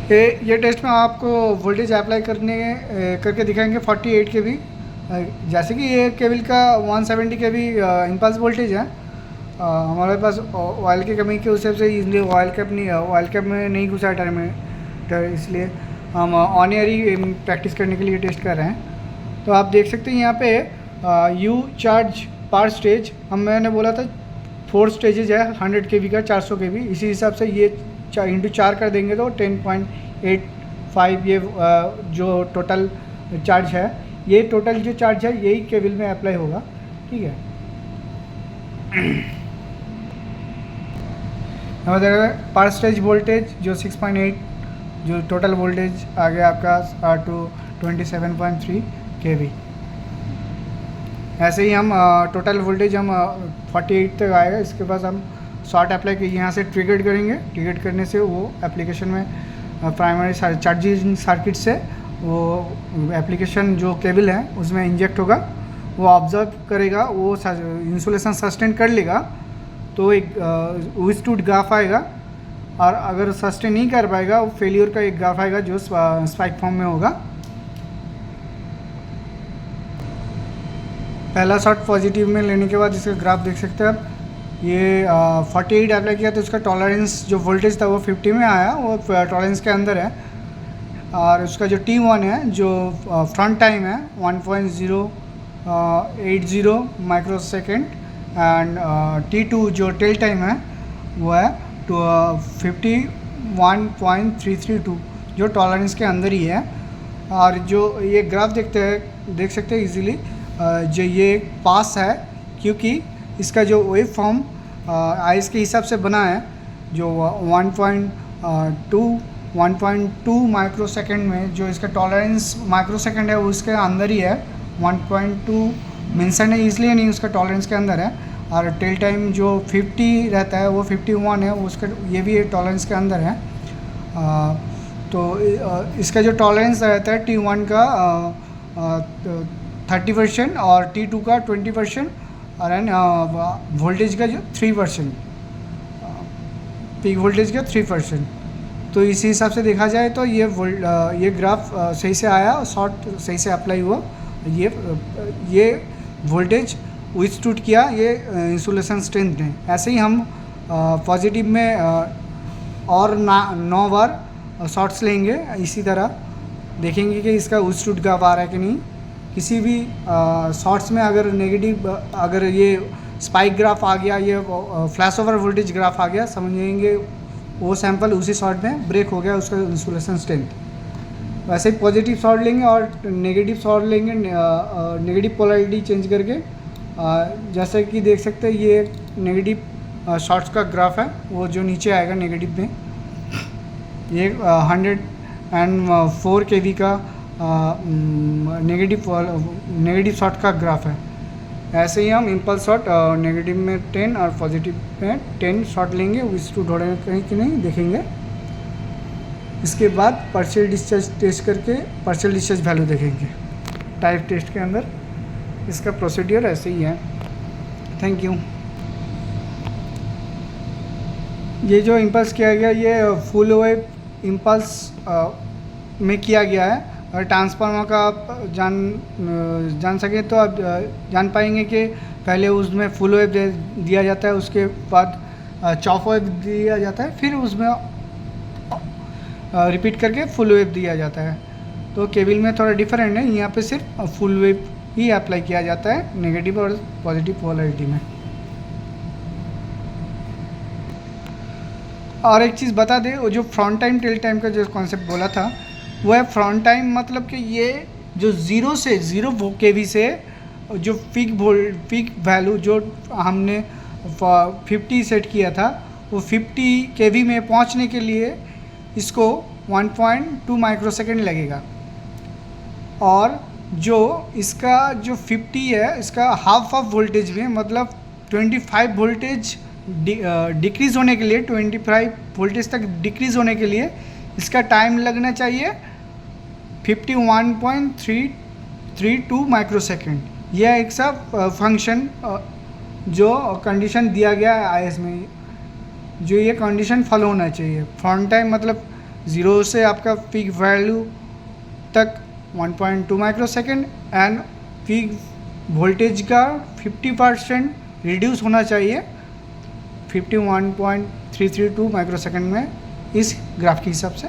ये टेस्ट में आपको वोल्टेज अप्लाई करके दिखाएंगे 48 के भी। जैसे कि ये केबल का 170 के भी इम्पल्स वोल्टेज है। हमारे पास ऑयल की कमी के हिसाब से इसलिए ऑयल कैप में नहीं घुसा है टर्मिनेटर, इसलिए हम ऑन एयर ही प्रैक्टिस करने के लिए टेस्ट कर रहे हैं। तो आप देख सकते हैं यहाँ पे यू चार्ज पर स्टेज मैंने बोला था 4 स्टेजेज है 100 के का 400 के। इसी हिसाब से ये इंटू 4 कर देंगे तो 10.85 ये जो टोटल चार्ज है, ये टोटल जो चार्ज है यही केबल में अप्लाई होगा। ठीक है, पर स्टेज वोल्टेज जो 6.8 जो टोटल वोल्टेज आ गया आपका टू 27.3 kV। ऐसे ही हम टोटल वोल्टेज हम 48 तक आएगा। इसके बाद हम शॉर्ट अप्लाई के यहाँ से ट्रिगर्ड करेंगे। ट्रिगर्ड करने से वो एप्लीकेशन में प्राइमरी चार्जिंग सर्किट से वो एप्लीकेशन जो केबल है उसमें इंजेक्ट होगा, वो ऑब्जर्व करेगा, वो इंसुलेशन सस्टेन कर लेगा तो एक विथस्टूड ग्राफ आएगा। और अगर सस्टेन नहीं कर पाएगा वो फेलियर का एक ग्राफ आएगा जो स्पाइक फॉर्म में होगा। पहला शॉट पॉजिटिव में लेने के बाद इसका ग्राफ देख सकते हैं आप। ये 48 अप्लाई किया तो उसका टॉलरेंस जो वोल्टेज था वो 50 में आया, वो टॉलरेंस के अंदर है। और उसका जो T1 है जो फ्रंट टाइम है 1.080 माइक्रो सेकेंड एंड T2 जो टेल टाइम है वो है 51.332 जो टॉलरेंस के अंदर ही है। और जो ये ग्राफ देख सकते हैं इजीली जो ये पास है, क्योंकि इसका जो वेव फॉर्म आइस के हिसाब से बना है जो 1.2 माइक्रो सेकेंड में जो इसका टॉलरेंस माइक्रो सेकेंड है उसके अंदर ही है। 1.2 मेंशन है इसलिए नहीं, उसका टॉलरेंस के अंदर है। और टेल टाइम जो 50 रहता है वो 51 है, उसका ये भी टॉलरेंस के अंदर है। तो इसका जो टॉलरेंस रहता है T1 का 30% और T2 का 20% और एंड वोल्टेज का जो 3%, पीक वोल्टेज का 3%। तो इसी हिसाब से देखा जाए तो ये ग्राफ सही से आया, शॉर्ट सही से अप्लाई हुआ, ये वोल्टेज विथस्टूड किया ये इंसुलेशन स्ट्रेंथ ने। ऐसे ही हम पॉजिटिव में और 9 बार शॉर्ट्स लेंगे, इसी तरह देखेंगे कि इसका विथस्टूड ग्राफ आ रहा है कि नहीं। किसी भी शॉर्ट्स में अगर नेगेटिव अगर ये स्पाइक ग्राफ आ गया, ये फ्लैश ओवर वोल्टेज ग्राफ आ गया, समझेंगे वो सैंपल उसी शॉर्ट में ब्रेक हो गया उसका इंसुलेशन स्ट्रेंथ। वैसे ही पॉजिटिव शॉर्ट लेंगे और नेगेटिव शॉर्ट लेंगे, नेगेटिव पोलैरिटी चेंज करके। जैसे कि देख सकते हैं ये नेगेटिव शॉर्ट्स का ग्राफ है, वो जो नीचे आएगा नेगेटिव में, ये 104 kV का नेगेटिव शॉर्ट का ग्राफ है। ऐसे ही हम इम्पल्स शॉट नेगेटिव में 10 और पॉजिटिव में 10 शॉट लेंगे, विथस्टूड हो रहे हैं कहीं कि नहीं देखेंगे। इसके बाद पार्शियल डिस्चार्ज टेस्ट करके पार्शियल डिस्चार्ज वैल्यू देखेंगे। टाइप टेस्ट के अंदर इसका प्रोसीडियर ऐसे ही है। Thank you. ये जो इम्पल्स किया गया ये फुल वेव इम्पल्स में किया गया है। और ट्रांसफार्मर का आप जान सके तो आप जान पाएंगे कि पहले उसमें फुल वेव दिया जाता है, उसके बाद चॉप वेव दिया जाता है, फिर उसमें रिपीट करके फुल वेव दिया जाता है। तो केबल में थोड़ा डिफरेंट है, यहाँ पे सिर्फ फुल वेव ही अप्लाई किया जाता है नेगेटिव और पॉजिटिव पोलैरिटी में। और एक चीज़ बता दें, वो जो फ्रंट टाइम टेल टाइम का जो कॉन्सेप्ट बोला था वो है फ्रंट टाइम, मतलब कि ये जो 0 kV से जो पीक वैल्यू जो हमने 50 सेट किया था वो 50 kV में पहुंचने के लिए इसको 1.2 माइक्रोसेकंड लगेगा। और जो इसका जो 50 है इसका हाफ ऑफ वोल्टेज में, मतलब 25 वोल्टेज डिक्रीज़ होने के लिए, 25 वोल्टेज तक डिक्रीज़ होने के लिए इसका टाइम लगना चाहिए 51.332 माइक्रोसेकंड। यह एक सा फंक्शन जो कंडीशन दिया गया है आईएस में, जो ये कंडीशन फॉलो होना चाहिए। फ्रंट टाइम मतलब 0 से आपका पीक वैल्यू तक 1.2 माइक्रोसेकंड एंड पीक वोल्टेज का 50% रिड्यूस होना चाहिए 51.332 माइक्रोसेकंड में इस ग्राफ के हिसाब से।